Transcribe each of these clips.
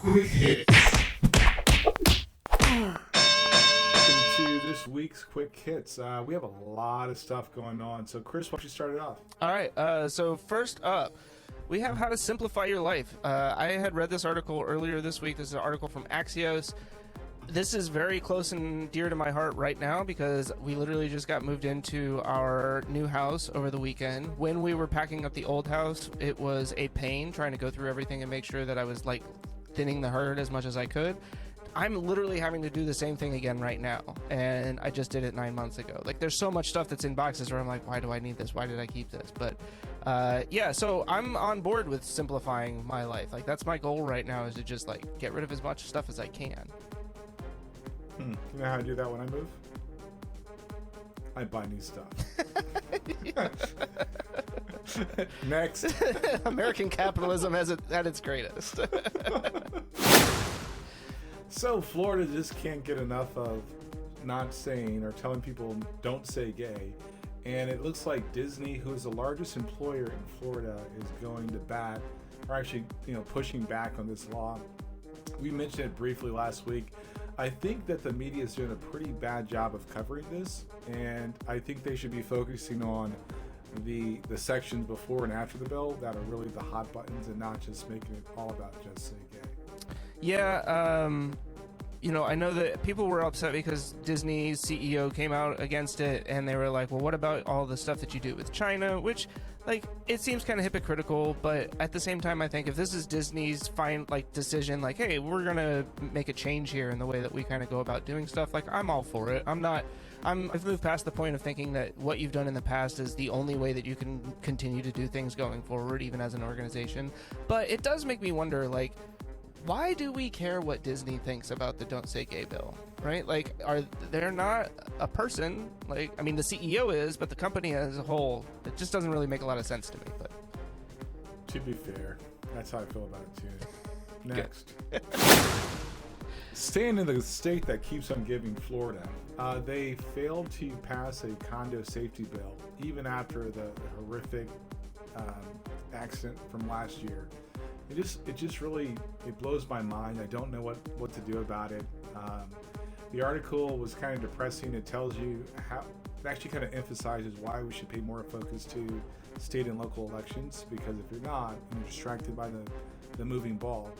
Quick hits. Welcome to this week's Quick Hits. We have a lot of stuff going on. So, Chris, why don't you start it off? All right. So first up, we have how to simplify your life. I had read this article earlier this week. This is an article from Axios. This is very close and dear to my heart right now because we literally just got moved into our new house over the weekend. When we were packing up the old house, it was a pain trying to go through everything and make sure that I was like thinning the herd as much as I could. I'm literally having to do the same thing again right now, and I just did it 9 months ago. Like, there's so much stuff that's in boxes where I'm like, why do I need this? Why did I keep this? But yeah, so I'm on board with simplifying my life. Like, that's my goal right now, is to just like get rid of as much stuff as I can. You know how I do that when I move? I buy new stuff. Next. American capitalism at its greatest. So, Florida just can't get enough of not saying or telling people don't say gay. And it looks like Disney, who is the largest employer in Florida, is going to bat, or actually, pushing back on this law. We mentioned it briefly last week. I think that the media is doing a pretty bad job of covering this, and I think they should be focusing on the sections before and after the bill that are really the hot buttons, and not just making it all about just say gay. Yeah, I know that people were upset because Disney's CEO came out against it, and they were like, well, what about all the stuff that you do with China? Which, like, it seems kind of hypocritical, but at the same time, I think if this is Disney's decision, like, hey, we're going to make a change here in the way that we kind of go about doing stuff, like, I'm all for it. I've moved past the point of thinking that what you've done in the past is the only way that you can continue to do things going forward, even as an organization. But it does make me wonder, like, why do we care what Disney thinks about the Don't Say Gay bill, right? Like, they're not a person. Like, I mean, the CEO is, but the company as a whole, it just doesn't really make a lot of sense to me. But To be fair, that's how I feel about it too. Next. Staying in the state that keeps on giving, Florida, they failed to pass a condo safety bill even after the horrific accident from last year. It just really blows my mind. I don't know what to do about it. The article was kind of depressing. It tells you how, it actually kind of emphasizes why we should pay more focus to state and local elections, because if you're not, and you're distracted by the moving ball,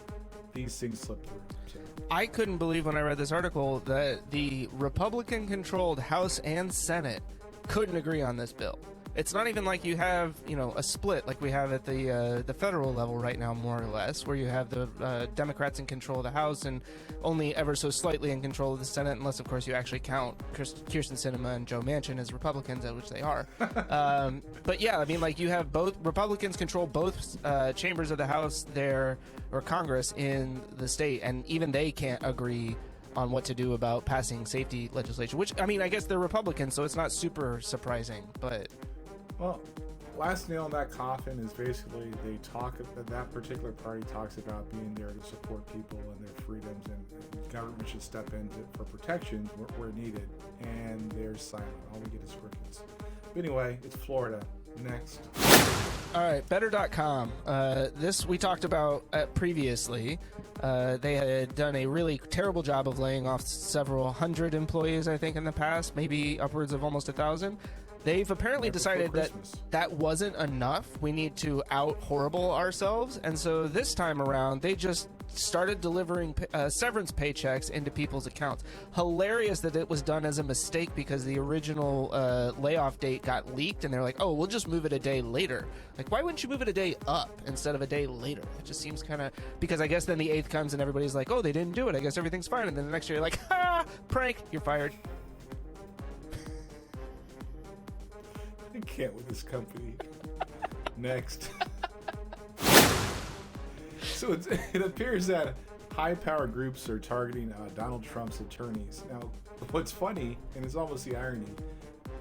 these things slip through. So. I couldn't believe when I read this article that the Republican-controlled House and Senate couldn't agree on this bill. It's not even like you have, a split like we have at the federal level right now, more or less, where you have the Democrats in control of the House and only ever so slightly in control of the Senate, unless, of course, you actually count Kirsten Sinema and Joe Manchin as Republicans, at which they are. But yeah, I mean, like, you have both Republicans control both chambers of the House there, or Congress in the state, and even they can't agree on what to do about passing safety legislation, which, I mean, I guess they're Republicans, so it's not super surprising, but... Well, last nail in that coffin is basically that particular party talks about being there to support people and their freedoms, and government should step in for protections where needed, and they're silent. All we get is crickets. But anyway, it's Florida. Next. All right, Bettercom. This we talked about previously. They had done a really terrible job of laying off several hundred employees, I think, in the past, maybe upwards of almost 1,000. They've apparently decided that wasn't enough. We need to out horrible ourselves. And so this time around, they just started delivering severance paychecks into people's accounts. Hilarious that it was done as a mistake because the original layoff date got leaked, and they're like, oh, we'll just move it a day later. Like, why wouldn't you move it a day up instead of a day later? It just seems kind of, because I guess then the 8th comes and everybody's like, oh, they didn't do it. I guess everything's fine. And then the next year you're like, ha, prank, you're fired. I can't with this company. Next. So it appears that high-power groups are targeting Donald Trump's attorneys. Now, what's funny, and it's almost the irony,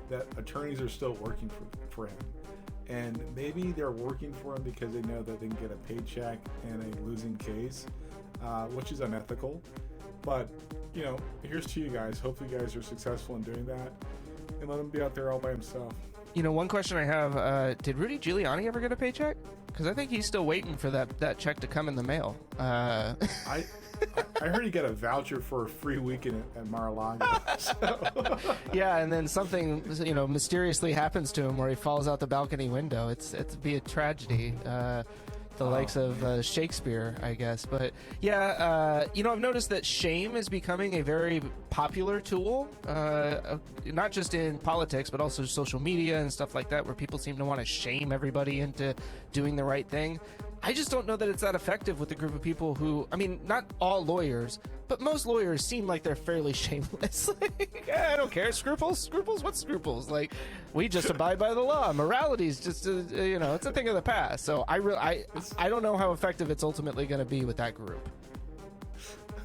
that attorneys are still working for him. And maybe they're working for him because they know that they can get a paycheck in a losing case, which is unethical. But, here's to you guys. Hopefully you guys are successful in doing that. And let him be out there all by himself. One question I have, did Rudy Giuliani ever get a paycheck? Because I think he's still waiting for that check to come in the mail. I heard he got a voucher for a free weekend at Mar-a-Lago. So. Yeah, and then something mysteriously happens to him where he falls out the balcony window. It'd be a tragedy. The likes of Shakespeare, I guess. But yeah, I've noticed that shame is becoming a very popular tool, not just in politics, but also social media and stuff like that, where people seem to want to shame everybody into doing the right thing. I just don't know that it's that effective with a group of people who, I mean, not all lawyers, but most lawyers seem like they're fairly shameless. Like, I don't care. Scruples? What's scruples? Like, we just abide by the law. Morality is just, it's a thing of the past. So I don't know how effective it's ultimately going to be with that group.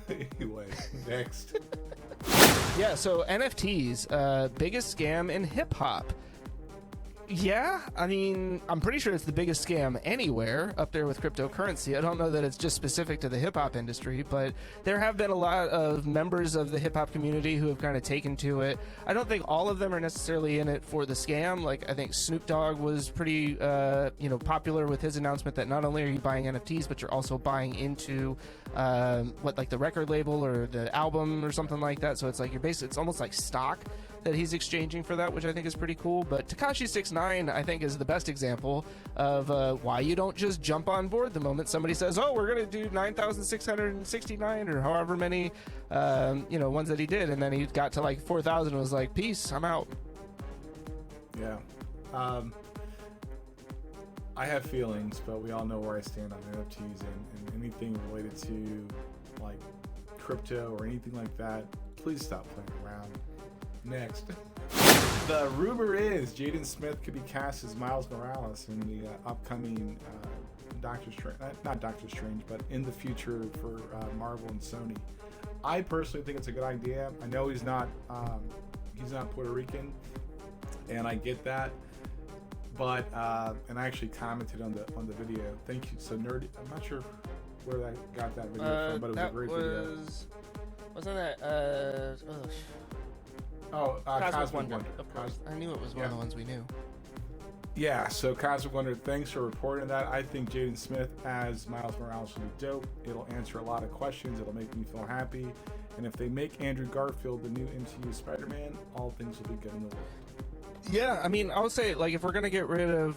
Anyway, next. Yeah, so NFTs, biggest scam in hip hop. Yeah, I mean, I'm pretty sure it's the biggest scam anywhere up there with cryptocurrency. I don't know that it's just specific to the hip-hop industry, but there have been a lot of members of the hip-hop community who have kind of taken to it. I don't think all of them are necessarily in it for the scam. Like, I think Snoop Dogg was pretty, popular with his announcement that not only are you buying NFTs, but you're also buying into, the record label or the album or something like that. So it's like it's almost like stock that he's exchanging for that, which I think is pretty cool. But Tekashi 6ix9ine, I think, is the best example of why you don't just jump on board the moment somebody says, "Oh, we're gonna do 9,669 or however many, ones that he did," and then he got to like 4,000 and was like, "Peace, I'm out." Yeah, I have feelings, but we all know where I stand on NFTs and anything related to like crypto or anything like that. Please stop playing around. Next. The rumor is Jaden Smith could be cast as Miles Morales in the upcoming Doctor Strange, not Doctor Strange, but in the future for Marvel and Sony. I personally think it's a good idea. I know he's not Puerto Rican, and I get that. But and I actually commented on the video. Thank you. So nerdy. I'm not sure where that got that video from, but it was a great video. Wasn't that Cosmic Wonder. Of course. I knew it was one of the ones we knew. Yeah, so Cosmic Wonder, thanks for reporting that. I think Jaden Smith as Miles Morales will be dope. It'll answer a lot of questions. It'll make me feel happy. And if they make Andrew Garfield the new MCU Spider-Man, all things will be good in the world. Yeah, I mean, I would say, like, if we're going to get rid of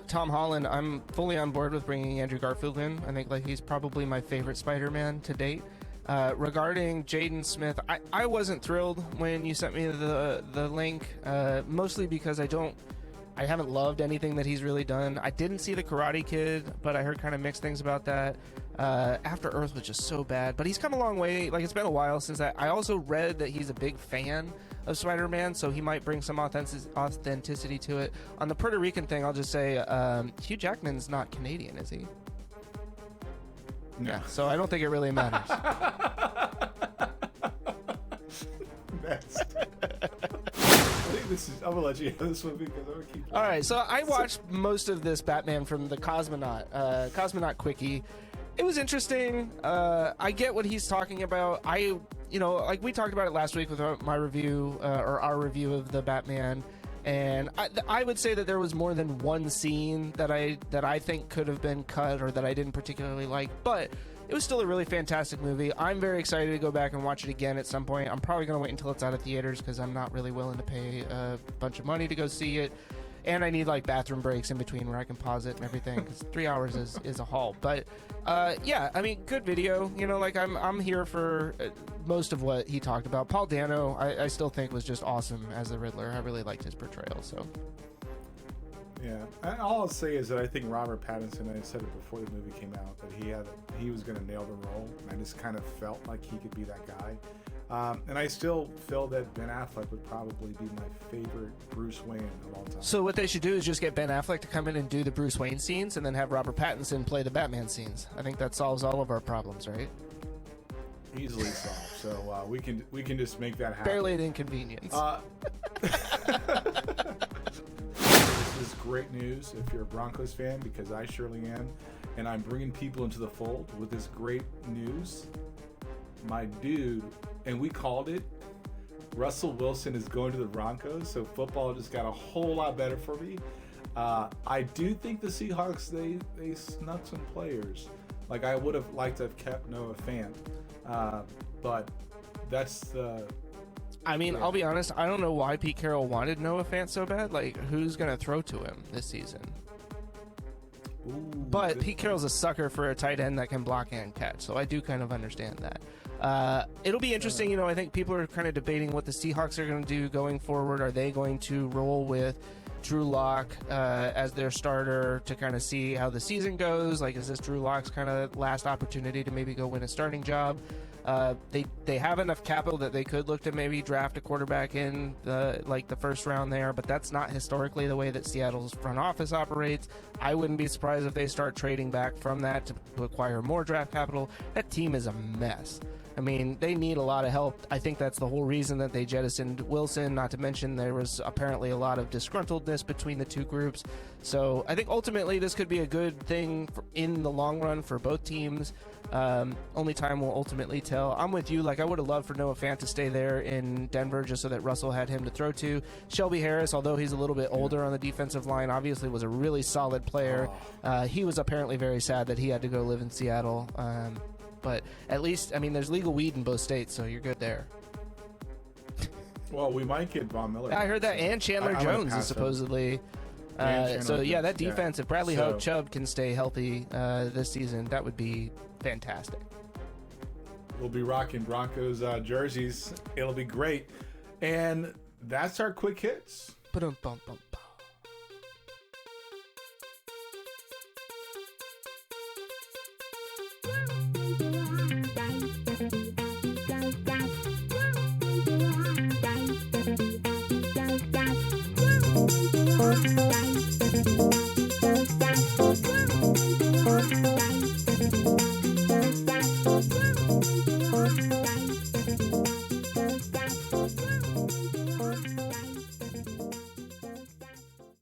Tom Holland, I'm fully on board with bringing Andrew Garfield in. I think, like, he's probably my favorite Spider-Man to date. Regarding Jaden Smith, I wasn't thrilled when you sent me the link, mostly because I haven't loved anything that he's really done. I didn't see The Karate Kid, but I heard kind of mixed things about that. After Earth was just so bad, but he's come a long way. Like, it's been a while since that. I also read that he's a big fan of Spider-Man, so he might bring some authenticity to it. On the Puerto Rican thing, I'll just say Hugh Jackman's not Canadian, is he? No. Yeah, so I don't think it really matters. Next. I'm gonna let you have this one because I'm gonna keep going. All right, so I watched most of this Batman from the Cosmonaut Quickie. It was interesting. I get what he's talking about. Like we talked about it last week with my review or our review of the Batman. And I would say that there was more than one scene that I think could have been cut or that I didn't particularly like, but it was still a really fantastic movie. I'm very excited to go back and watch it again at some point. I'm probably going to wait until it's out of theaters because I'm not really willing to pay a bunch of money to go see it. And I need like bathroom breaks in between where I can pause it and everything because 3 hours is a haul. But yeah, I mean, good video. Like I'm here for most of what he talked about. Paul Dano, I still think was just awesome as the Riddler. I really liked his portrayal. So yeah, all I'll say is that I think Robert Pattinson. I said it before the movie came out that he was going to nail the role. And I just kind of felt like he could be that guy. And I still feel that Ben Affleck would probably be my favorite Bruce Wayne of all time. So what they should do is just get Ben Affleck to come in and do the Bruce Wayne scenes and then have Robert Pattinson play the Batman scenes. I think that solves all of our problems, right? Easily solved. So we can just make that happen. Barely an inconvenience. This is great news if you're a Broncos fan, because I surely am. And I'm bringing people into the fold with this great news. My dude, and we called it, Russell Wilson is going to the Broncos, so football just got a whole lot better for me. I do think the Seahawks they snuck some players. Like I would have liked to have kept Noah Fant, but that's the. I mean, I'll be honest. I don't know why Pete Carroll wanted Noah Fant so bad. Like, who's gonna throw to him this season? Ooh, But Pete Carroll's a sucker for a tight end that can block and catch, so I do kind of understand that. It'll be interesting. You know, I think people are kind of debating what the Seahawks are going to do going forward. Are they going to roll with Drew Lock as their starter to kind of see how the season goes? Like, is this Drew Lock's kind of last opportunity to maybe go win a starting job? They have enough capital that they could look to maybe draft a quarterback in the first round there, but that's not historically the way that Seattle's front office operates. I wouldn't be surprised if they start trading back from that to acquire more draft capital. That team is a mess. I mean, they need a lot of help. I think that's the whole reason that they jettisoned Wilson, not to mention there was apparently a lot of disgruntledness between the two groups. So I think ultimately this could be a good thing in the long run for both teams. Only time will ultimately tell. I'm with you. Like, I would have loved for Noah Fant to stay there in Denver just so that Russell had him to throw to. Shelby Harris, although he's a little bit older on the defensive line, obviously was a really solid player. He was apparently very sad that he had to go live in Seattle. But at least, I mean, there's legal weed in both states, so you're good there. Well, we might get Von Miller. I heard that, and Chandler Jones is supposedly. So yeah, that defense. If Bradley Hope Chubb can stay healthy this season, that would be fantastic. We'll be rocking Broncos jerseys. It'll be great. And that's our quick hits.